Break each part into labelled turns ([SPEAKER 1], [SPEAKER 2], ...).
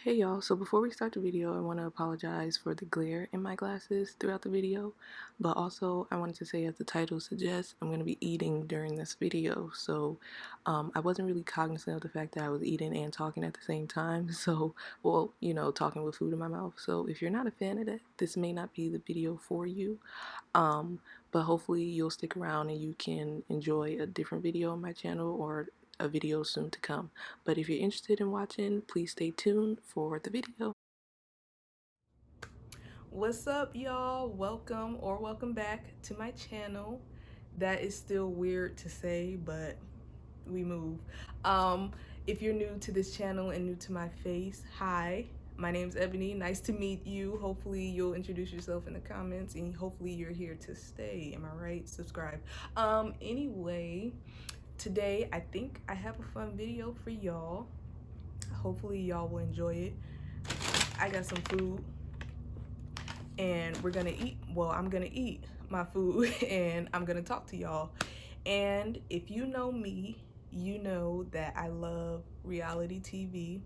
[SPEAKER 1] Hey y'all, so before we start the video, I want to apologize for the glare in my glasses throughout the video, but also I wanted to say, as the title suggests, I'm going to be eating during this video, so I wasn't really cognizant of the fact that I was eating and talking at the same time, so, well, you know, talking with food in my mouth. So if you're not a fan of that, this may not be the video for you, but hopefully you'll stick around and you can enjoy a different video on my channel or a video soon to come. But if you're interested in watching, please stay tuned for the video. What's up, y'all? Welcome back to my channel. That is still weird to say, but we move. If you're new to this channel and new to my face, hi, my name's Ebony. Nice to meet you. Hopefully you'll introduce yourself in the comments, and hopefully you're here to stay. Am I right? Subscribe. Anyway, today I think I have a fun video for y'all. Hopefully y'all will enjoy it. I got some food and we're gonna eat. Well, I'm gonna eat my food and I'm gonna talk to y'all. And if you know me, you know that I love reality TV.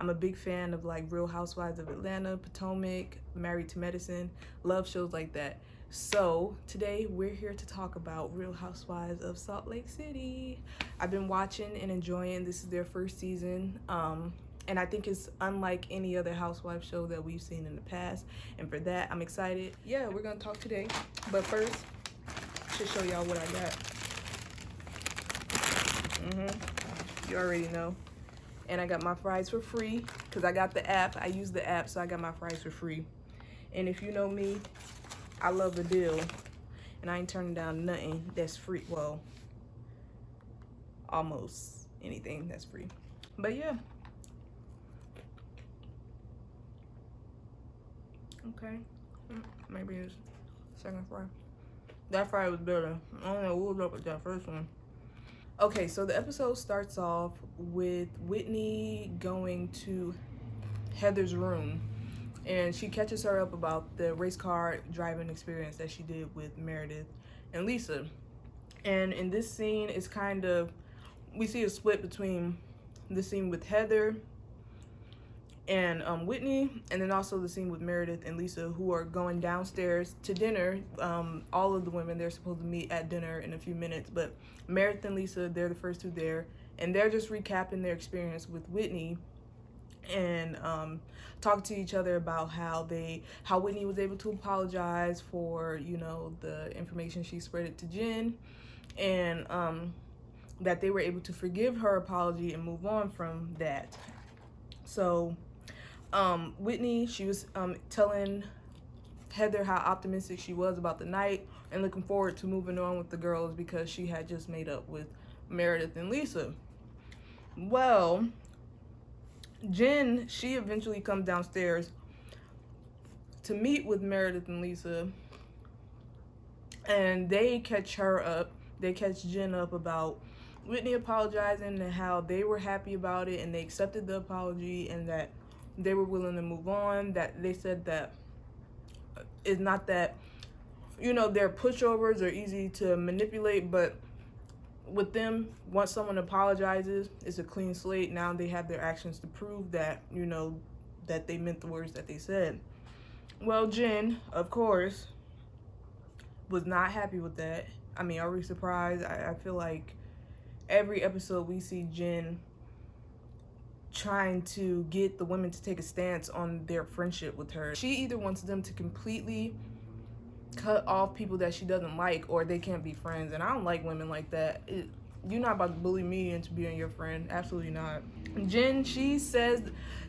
[SPEAKER 1] I'm a big fan of like Real Housewives of Atlanta, Potomac, Married to Medicine, love shows like that. So today we're here to talk about Real Housewives of Salt Lake City. I've been watching and enjoying. This is their first season. And I think it's unlike any other housewife show that we've seen in the past. And for that, I'm excited. Yeah, we're gonna talk today. But first, to show y'all what I got. You already know. And I got my fries for free because I got the app. I use the app, so I got my fries for free. And if you know me, I love the deal. And I ain't turning down nothing that's free. Well, almost anything that's free. But yeah. Okay. Maybe it's second fry. That fry was better. I don't know what was up with that first one. Okay, so the episode starts off with Whitney going to Heather's room, and she catches her up about the race car driving experience that she did with Meredith and Lisa. And in this scene, it's kind of, we see a split between the scene with Heather and Whitney, and then also the scene with Meredith and Lisa, who are going downstairs to dinner. All of the women, they're supposed to meet at dinner in a few minutes, but Meredith and Lisa, they're the first two there, and they're just recapping their experience with Whitney and talking to each other about how Whitney was able to apologize for, you know, the information she spread to Jen, and that they were able to forgive her apology and move on from that. So Whitney, she was telling Heather how optimistic she was about the night and looking forward to moving on with the girls because she had just made up with Meredith and Lisa. Well, Jen, she eventually comes downstairs to meet with Meredith and Lisa, and they catch her up. They catch Jen up about Whitney apologizing and how they were happy about it and they accepted the apology and that they were willing to move on. That they said that it's not that, you know, their pushovers are easy to manipulate, but with them, once someone apologizes, it's a clean slate. Now they have their actions to prove that, you know, that they meant the words that they said. Well, Jen, of course, was not happy with that. I mean, are we surprised? I feel like every episode we see Jen trying to get the women to take a stance on their friendship with her. She either wants them to completely cut off people that she doesn't like, or they can't be friends, and I don't like women like that. You're not about to bully me into being your friend. Absolutely not. Jen, she says,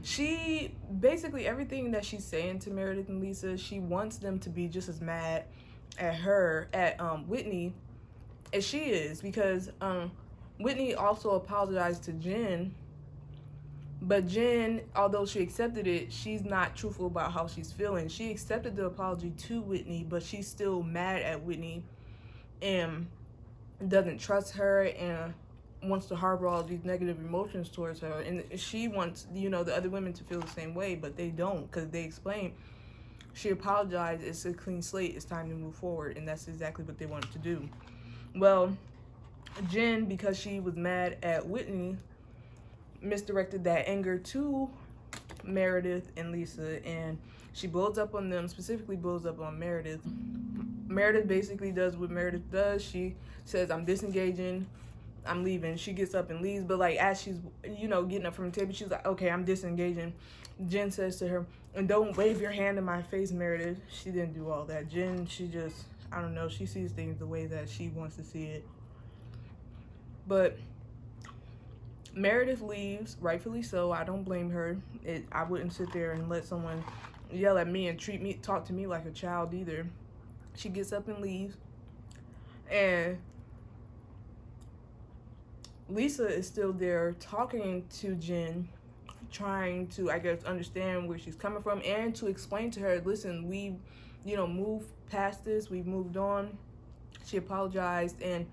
[SPEAKER 1] she basically, everything that she's saying to Meredith and Lisa, she wants them to be just as mad at her, at Whitney, as she is, because Whitney also apologized to Jen, but Jen, although she accepted it, she's not truthful about how she's feeling. She accepted the apology to Whitney, but she's still mad at Whitney and doesn't trust her and wants to harbor all these negative emotions towards her. And she wants, you know, the other women to feel the same way, but they don't, because they explain she apologized, it's a clean slate, it's time to move forward, and that's exactly what they wanted to do. Well, Jen, because she was mad at Whitney, misdirected that anger to Meredith and Lisa, and she blows up on them, specifically blows up on Meredith. Meredith basically does what Meredith does. She says, I'm disengaging, I'm leaving. She gets up and leaves, but like as she's, you know, getting up from the table, she's like, okay, I'm disengaging. Jen says to her, and don't wave your hand in my face, Meredith. She didn't do all that. Jen, she just, I don't know, she sees things the way that she wants to see it. But Meredith leaves, rightfully so. I don't blame her. I wouldn't sit there and let someone yell at me and talk to me like a child either. She gets up and leaves. And Lisa is still there talking to Jen, trying to, I guess, understand where she's coming from and to explain to her, listen, we've, you know, moved past this. We've moved on. She apologized and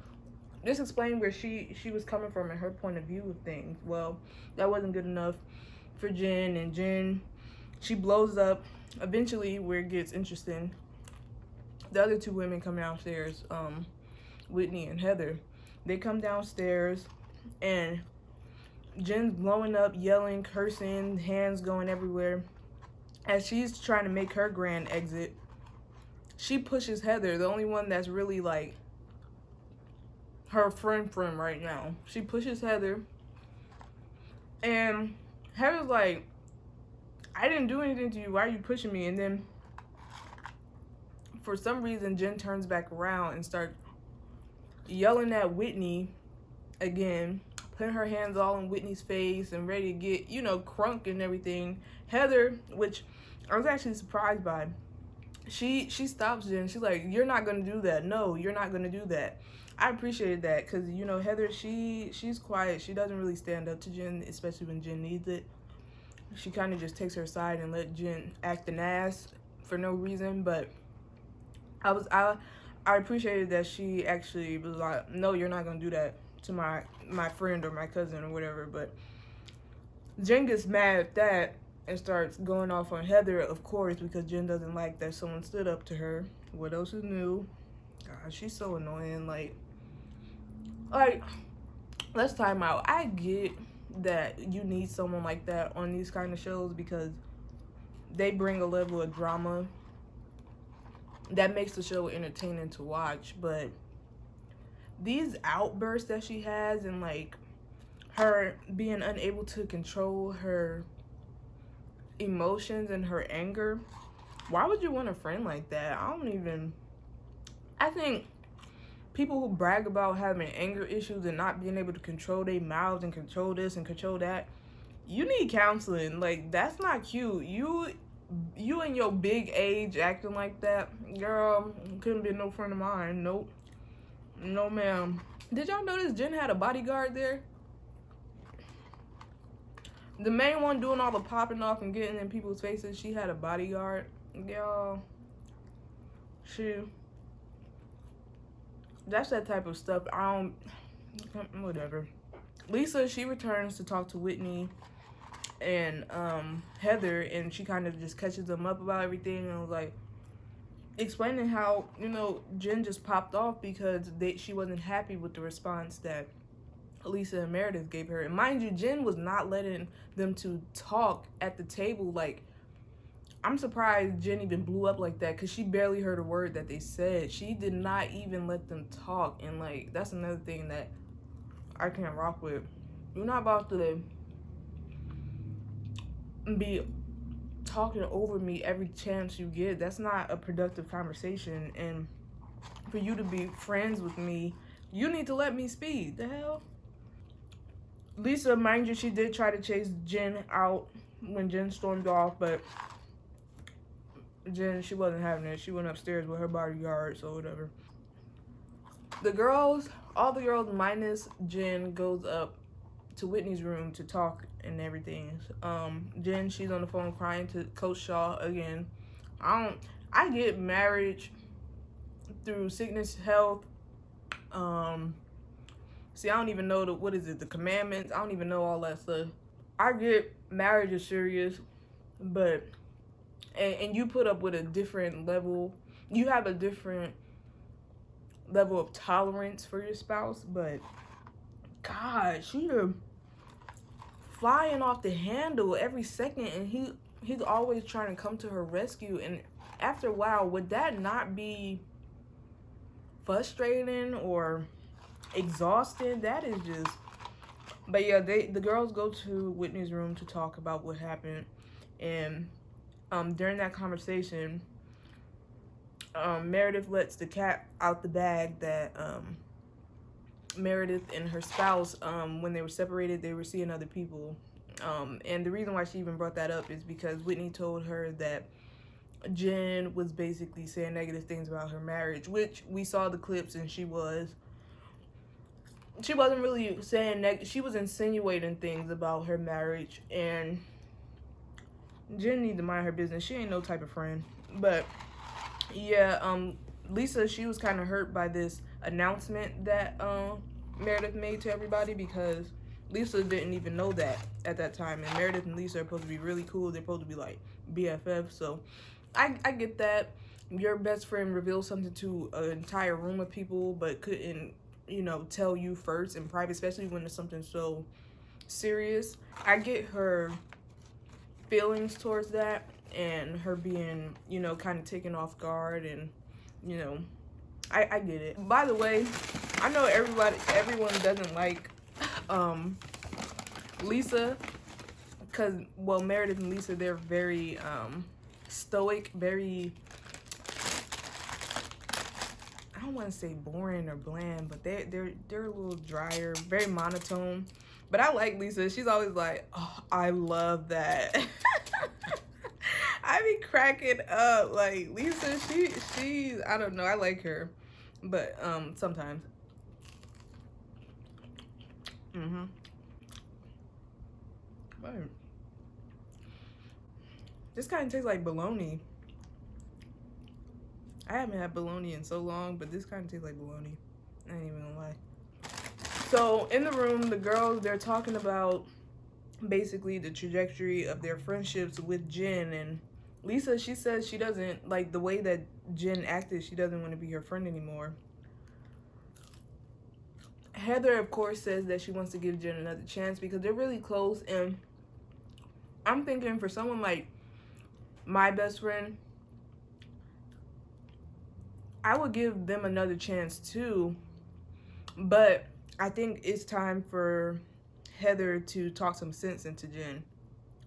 [SPEAKER 1] just explained where she was coming from and her point of view of things. Well, that wasn't good enough for Jen, and Jen, she blows up. Eventually, where it gets interesting, the other two women come downstairs, Whitney and Heather. They come downstairs, and Jen's blowing up, yelling, cursing, hands going everywhere. As she's trying to make her grand exit, she pushes Heather, the only one that's really like her friend right now. She pushes Heather, and Heather's like, I didn't do anything to you, why are you pushing me? And then for some reason Jen turns back around and starts yelling at Whitney again, putting her hands all in Whitney's face and ready to get, you know, crunk and everything. Heather, which I was actually surprised by, she stops Jen. She's like, you're not gonna do that. No, you're not gonna do that. I appreciated that because, you know, Heather, she's quiet. She doesn't really stand up to Jen, especially when Jen needs it. She kind of just takes her side and let Jen act an ass for no reason. But I appreciated that she actually was like, no, you're not gonna do that to my friend or my cousin or whatever. But Jen gets mad at that and starts going off on Heather, of course, because Jen doesn't like that someone stood up to her. What else is new? God, she's so annoying. Like, let's time out. I get that you need someone like that on these kind of shows because they bring a level of drama that makes the show entertaining to watch. But these outbursts that she has and like her being unable to control her emotions and her anger, why would you want a friend like that? I think people who brag about having anger issues and not being able to control their mouths and control this and control that, you need counseling. Like, that's not cute. You in your big age acting like that, girl, couldn't be no friend of mine. Nope. No, ma'am. Did y'all notice Jen had a bodyguard there? The main one doing all the popping off and getting in people's faces, she had a bodyguard. Y'all, that's that type of stuff. Whatever. Lisa, she returns to talk to Whitney and Heather, and she kind of just catches them up about everything and was like explaining how, you know, Jen just popped off because she wasn't happy with the response that Lisa and Meredith gave her. And mind you, Jen was not letting them to talk at the table. Like, I'm surprised Jen even blew up like that because she barely heard a word that they said. She did not even let them talk. And like, that's another thing that I can't rock with. You're not about to be talking over me every chance you get. That's not a productive conversation. And for you to be friends with me, you need to let me speak. The hell? Lisa, mind you, she did try to chase Jen out when Jen stormed off, but Jen, she wasn't having it. She went upstairs with her bodyguard, so whatever. The girls, all the girls minus Jen, goes up to Whitney's room to talk and everything. Jen, she's on the phone crying to Coach Shaw again. I get marriage through sickness, health. See, I don't even know the commandments. I don't even know all that stuff. I get marriage is serious, but and you put up with a different level. You have a different level of tolerance for your spouse, but God, she flying off the handle every second, and he's always trying to come to her rescue. And after a while, would that not be frustrating or exhausting? That is just. But yeah, the girls go to Whitney's room to talk about what happened, and during that conversation, Meredith lets the cat out the bag that Meredith and her spouse, when they were separated, they were seeing other people. And the reason why she even brought that up is because Whitney told her that Jen was basically saying negative things about her marriage, which we saw the clips, and she wasn't really saying she was insinuating things about her marriage, and Jen needs to mind her business. She ain't no type of friend. But yeah, Lisa, she was kind of hurt by this announcement that Meredith made to everybody, because Lisa didn't even know that at that time, and Meredith and Lisa are supposed to be really cool. They're supposed to be like BFF. So I get that your best friend revealed something to an entire room of people but couldn't, you know, tell you first in private, especially when it's something so serious. I get her feelings towards that, and her being, you know, kind of taken off guard, and, you know, I get it. By the way, I know everyone doesn't like Lisa, because, well, Meredith and Lisa, they're very stoic, very, I don't want to say boring or bland, but they're a little drier, very monotone. But I like Lisa. She's always like, oh, I love that. I be cracking up. Like, Lisa, she's, I don't know, I like her. But sometimes. But this kind of tastes like bologna. I haven't had bologna in so long, but this kind of tastes like bologna. I ain't even gonna lie. So in the room, the girls, they're talking about basically the trajectory of their friendships with Jen. And Lisa, she says she doesn't like the way that Jen acted. She doesn't want to be her friend anymore. Heather, of course, says that she wants to give Jen another chance because they're really close. And I'm thinking, for someone like my best friend, I would give them another chance too. But I think it's time for Heather to talk some sense into Jen,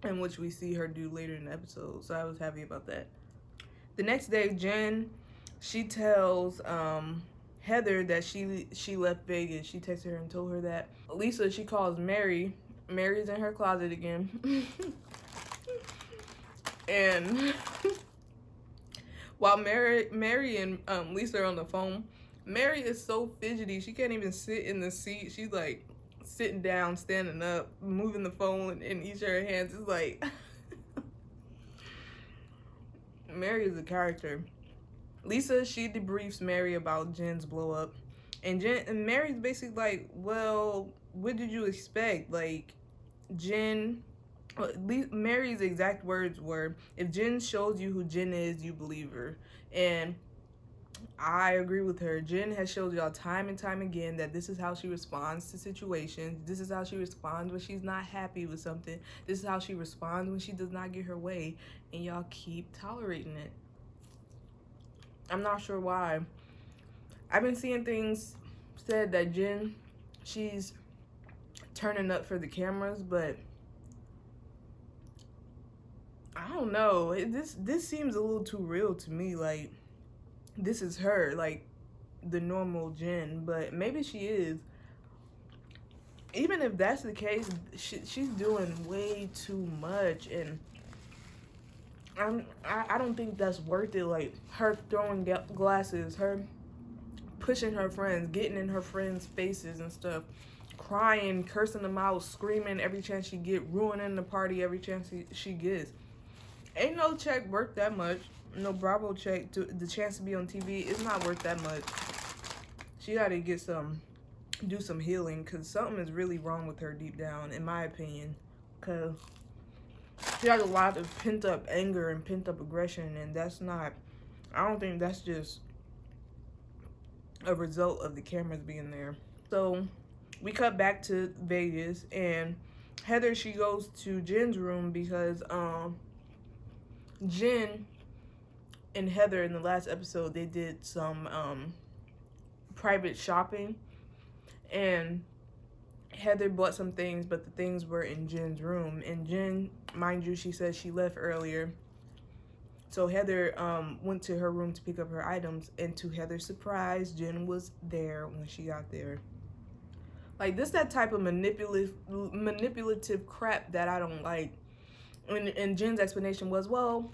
[SPEAKER 1] in which we see her do later in the episode. So I was happy about that. The next day, Jen, she tells Heather that she left Vegas. She texted her and told her that. Lisa, she calls Mary. Mary's in her closet again. And while Mary and Lisa are on the phone, Mary is so fidgety. She can't even sit in the seat. She's like sitting down, standing up, moving the phone in each of her hands. It's like Mary is a character. Lisa, she debriefs Mary about Jen's blow up, and Mary's basically like, well, what did you expect? Like, Mary's exact words were, if Jen shows you who Jen is, you believe her. And I agree with her. Jen has showed y'all time and time again that this is how she responds to situations. This is how she responds when she's not happy with something. This is how she responds when she does not get her way. And y'all keep tolerating it. I'm not sure why. I've been seeing things said that Jen, she's turning up for the cameras, but I don't know. This seems a little too real to me. Like, this is her, like the normal Jen, but maybe she is. Even if that's the case, she's doing way too much, and I don't think that's worth it. Like, her throwing glasses, her pushing her friends, getting in her friends' faces and stuff, crying, cursing them out, screaming every chance she get, ruining the party every chance she gets. Ain't no check worth that much. No Bravo check, the chance to be on TV is not worth that much. She gotta do some healing, because something is really wrong with her deep down, in my opinion. Because she has a lot of pent-up anger and pent-up aggression, and I don't think that's just a result of the cameras being there. So we cut back to Vegas, and Heather, she goes to Jen's room because Jen and Heather in the last episode, they did some private shopping, and Heather bought some things, but the things were in Jen's room. And Jen, mind you, she said she left earlier. So Heather went to her room to pick up her items, and to Heather's surprise, Jen was there when she got there. Like, this that type of manipulative crap that I don't like. And Jen's explanation was, well,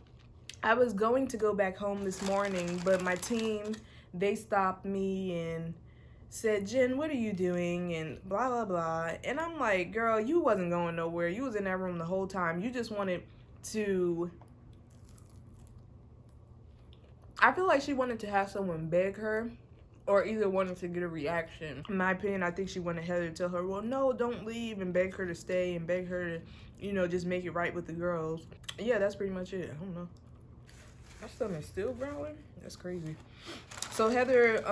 [SPEAKER 1] I was going to go back home this morning, but my team, they stopped me and said, Jen, what are you doing? And blah, blah, blah. And I'm like, girl, you wasn't going nowhere. You was in that room the whole time. You just wanted to... I feel like she wanted to have someone beg her, or either wanted to get a reaction. In my opinion, I think she wanted Heather to tell her, well, no, don't leave, and beg her to stay, and beg her to, you know, just make it right with the girls. Yeah, that's pretty much it. I don't know. My stomach's still growling? That's crazy. So Heather,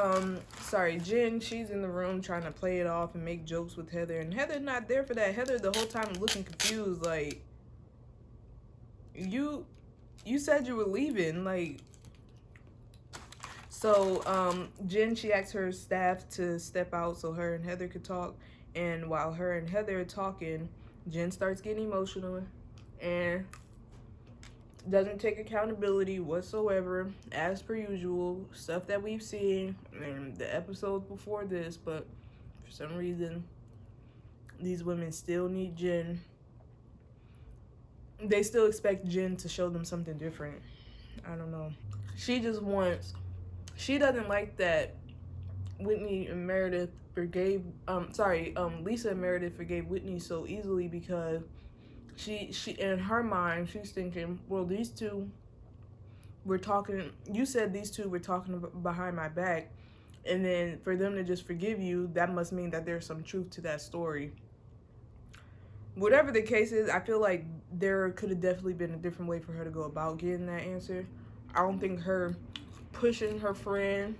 [SPEAKER 1] Jen, she's in the room trying to play it off and make jokes with Heather. And Heather's not there for that. Heather the whole time looking confused, like, you said you were leaving, like. So Jen, she asked her staff to step out so her and Heather could talk. And while her and Heather are talking, Jen starts getting emotional and doesn't take accountability whatsoever, as per usual. Stuff that we've seen in the episodes before this, but for some reason, these women still need Jen. They still expect Jen to show them something different. I don't know. She just wants... She doesn't like that Whitney and Meredith forgave... Lisa and Meredith forgave Whitney so easily because she in her mind, she's thinking, well, these two were talking... You said these two were talking behind my back, and then for them to just forgive you, that must mean that there's some truth to that story. Whatever the case is, I feel like there could have definitely been a different way for her to go about getting that answer. I don't think her pushing her friend,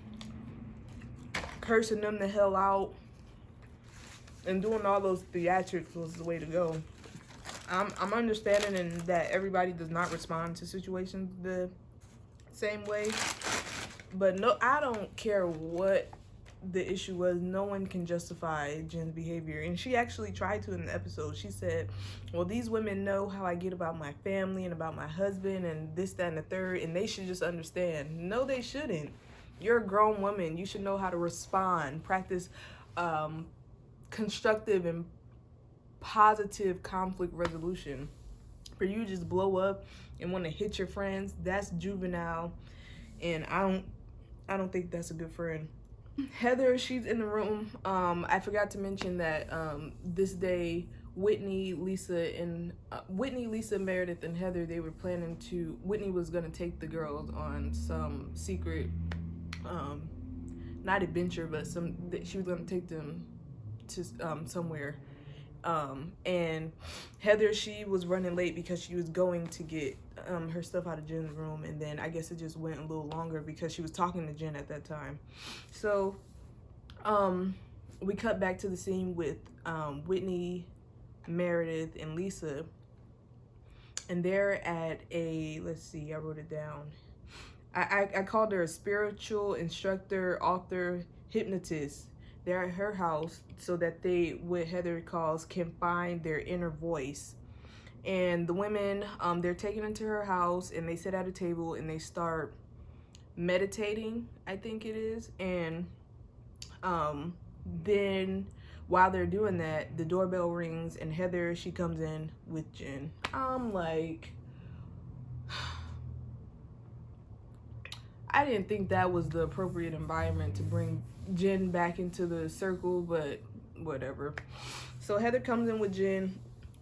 [SPEAKER 1] cursing them the hell out, and doing all those theatrics was the way to go. I'm understanding that everybody does not respond to situations the same way, but no, I don't care what the issue was. No one can justify Jen's behavior, and she actually tried to in the episode. She said, well, these women know how I get about my family and about my husband and this, that, and the third, and they should just understand. No, they shouldn't. You're a grown woman. You should know how to respond, practice constructive and positive conflict resolution. For you to just blow up and want to hit your friends, that's juvenile, and I don't think that's a good friend. Heather, she's in the room. I forgot to mention that this day, Whitney, Lisa, Meredith, and Heather, they were planning to... Whitney was going to take the girls on some secret, not adventure, but she was going to take them to somewhere. And Heather, she was running late because she was going to get her stuff out of Jen's room, and then I guess it just went a little longer because she was talking to Jen at that time. So we cut back to the scene with Whitney, Meredith, and Lisa, and they're at a, let's see, I wrote it down. I called her a spiritual instructor, author, hypnotist. They're at her house so that they, what Heather calls, can find their inner voice. And the women, they're taken into her house, and they sit at a table and they start meditating, I think it is. And then while they're doing that, the doorbell rings, and Heather, she comes in with Jen. I'm like, I didn't think that was the appropriate environment to bring Jen back into the circle, but whatever. So Heather comes in with Jen,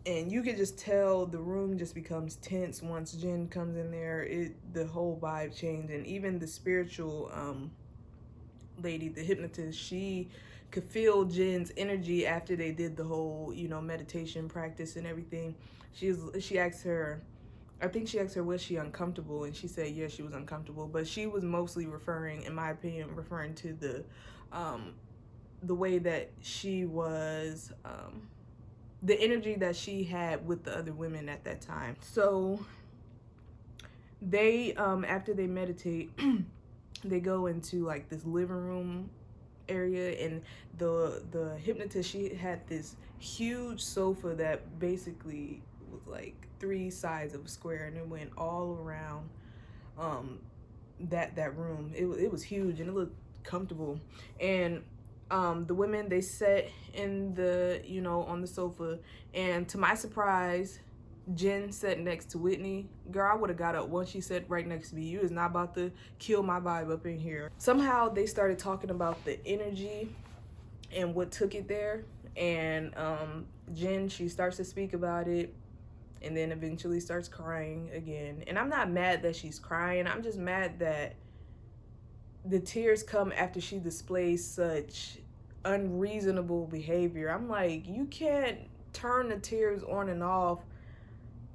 [SPEAKER 1] and you could just tell the room just becomes tense once Jen comes in there. The whole vibe changed, and even the spiritual lady, the hypnotist, she could feel Jen's energy after they did the whole, meditation practice and everything. She asked her, I think she asked her, was she uncomfortable? And she said, yeah, she was uncomfortable. But she was mostly referring, in my opinion, to the way that she was, the energy that she had with the other women at that time. So they after they meditate, they go into like this living room area, and the hypnotist, she had this huge sofa that basically was like 3 sides of a square, and it went all around that room. It was huge and it looked comfortable. And the women, they sat in the, you know, on the sofa, and to my surprise, Jen sat next to Whitney. Girl, I would have got up once she sat right next to me. You is not about to kill my vibe up in here. Somehow they started talking about the energy and what took it there. And Jen, she starts to speak about it, and then eventually starts crying again. And I'm not mad that she's crying. I'm just mad that the tears come after she displays such unreasonable behavior. I'm like, you can't turn the tears on and off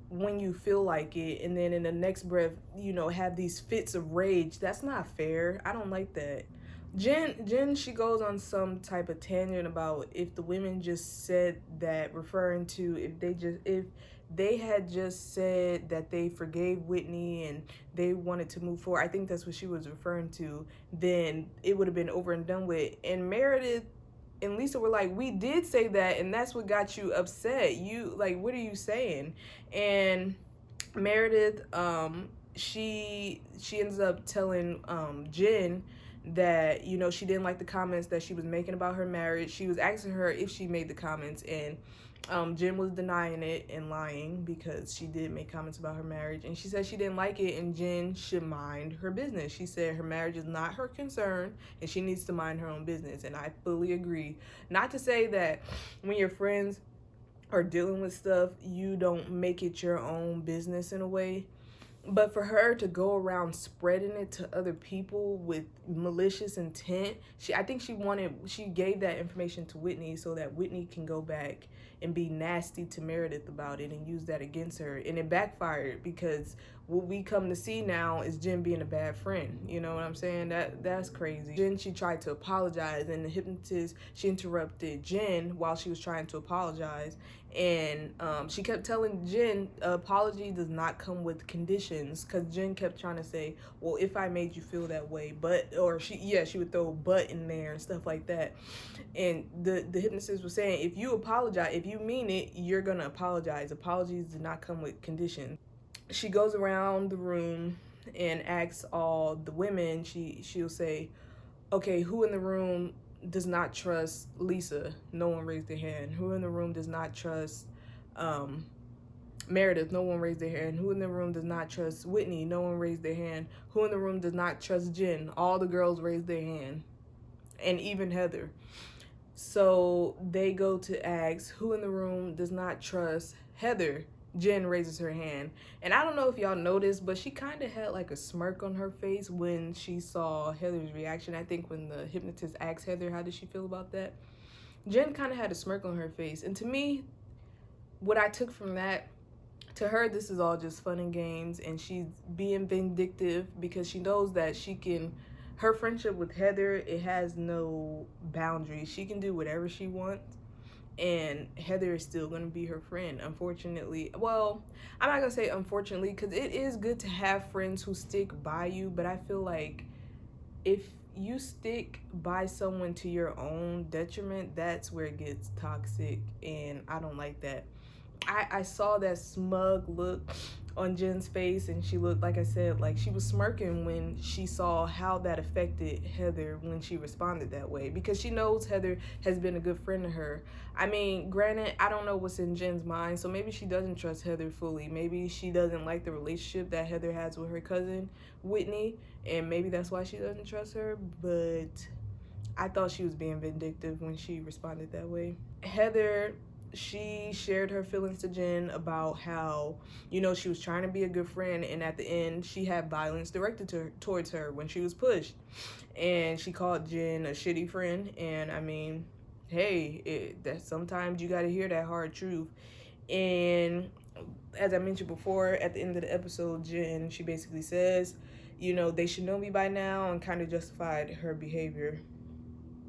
[SPEAKER 1] when you feel like it, and then in the next breath, you know, have these fits of rage. That's not fair. I don't like that. Jen, she goes on some type of tangent about if the women just said that, referring to if they had just said that they forgave Whitney and they wanted to move forward, I think that's what she was referring to, then it would have been over and done with. And Meredith and Lisa were like, we did say that, and that's what got you upset. You, like, what are you saying? And Meredith, she ends up telling Jen that, you know, she didn't like the comments that she was making about her marriage. She was asking her if she made the comments, and Jen was denying it and lying because she did make comments about her marriage, and she said she didn't like it, and Jen should mind her business. She said her marriage is not her concern and she needs to mind her own business, and I fully agree. Not to say that when your friends are dealing with stuff, you don't make it your own business in a way, but for her to go around spreading it to other people with malicious intent, I think she gave that information to Whitney so that Whitney can go back and be nasty to Meredith about it and use that against her. And it backfired, because what we come to see now is Jen being a bad friend. You know what I'm saying? That's crazy. Jen, she tried to apologize, and the hypnotist, she interrupted Jen while she was trying to apologize. And she kept telling Jen, apology does not come with conditions, because Jen kept trying to say, well, if I made you feel that way, but, or she would throw but in there and stuff like that. And the hypnotist was saying, if you apologize, if you mean it, you're gonna apologize. Apologies do not come with conditions. She goes around the room and asks all the women, she'll say, okay, who in the room does not trust Lisa? No one raised their hand. Who in the room does not trust Meredith? No one raised their hand. Who in the room does not trust Whitney? No one raised their hand. Who in the room does not trust Jen? All the girls raised their hand, and even Heather. So they go to ask, who in the room does not trust Heather? Jen raises her hand. And I don't know if y'all noticed, but she kind of had like a smirk on her face when she saw Heather's reaction. I think when the hypnotist asked Heather, how did she feel about that? Jen kind of had a smirk on her face. And to me, what I took from that, to her, this is all just fun and games, and she's being vindictive because she knows that she can, her friendship with Heather, it has no boundaries. She can do whatever she wants, and Heather is still going to be her friend, unfortunately. Well, I'm not going to say unfortunately, because it is good to have friends who stick by you, but I feel like if you stick by someone to your own detriment, that's where it gets toxic, and I don't like that. I saw that smug look on Jen's face, and she looked, like I said, like she was smirking when she saw how that affected Heather when she responded that way, because she knows Heather has been a good friend to her. I mean, granted, I don't know what's in Jen's mind, so maybe she doesn't trust Heather fully. Maybe she doesn't like the relationship that Heather has with her cousin Whitney, and maybe that's why she doesn't trust her, but I thought she was being vindictive when she responded that way. Heather, she shared her feelings to Jen about how, you know, she was trying to be a good friend, and at the end she had violence directed towards her when she was pushed, and she called Jen a shitty friend. And I mean, hey, that sometimes you got to hear that hard truth. And as I mentioned before, at the end of the episode, Jen, she basically says, you know, they should know me by now, and kind of justified her behavior.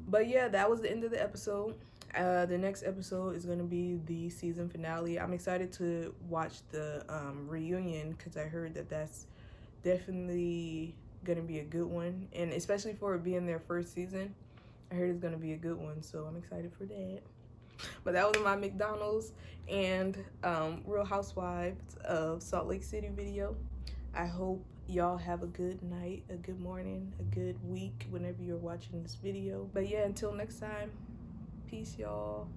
[SPEAKER 1] But yeah, that was the end of the episode. The next episode is going to be the season finale. I'm excited to watch the reunion because I heard that that's definitely going to be a good one. And especially for it being their first season, I heard it's going to be a good one. So I'm excited for that. But that was my McDonald's and Real Housewives of Salt Lake City video. I hope y'all have a good night, a good morning, a good week whenever you're watching this video. But yeah, until next time, peace, y'all.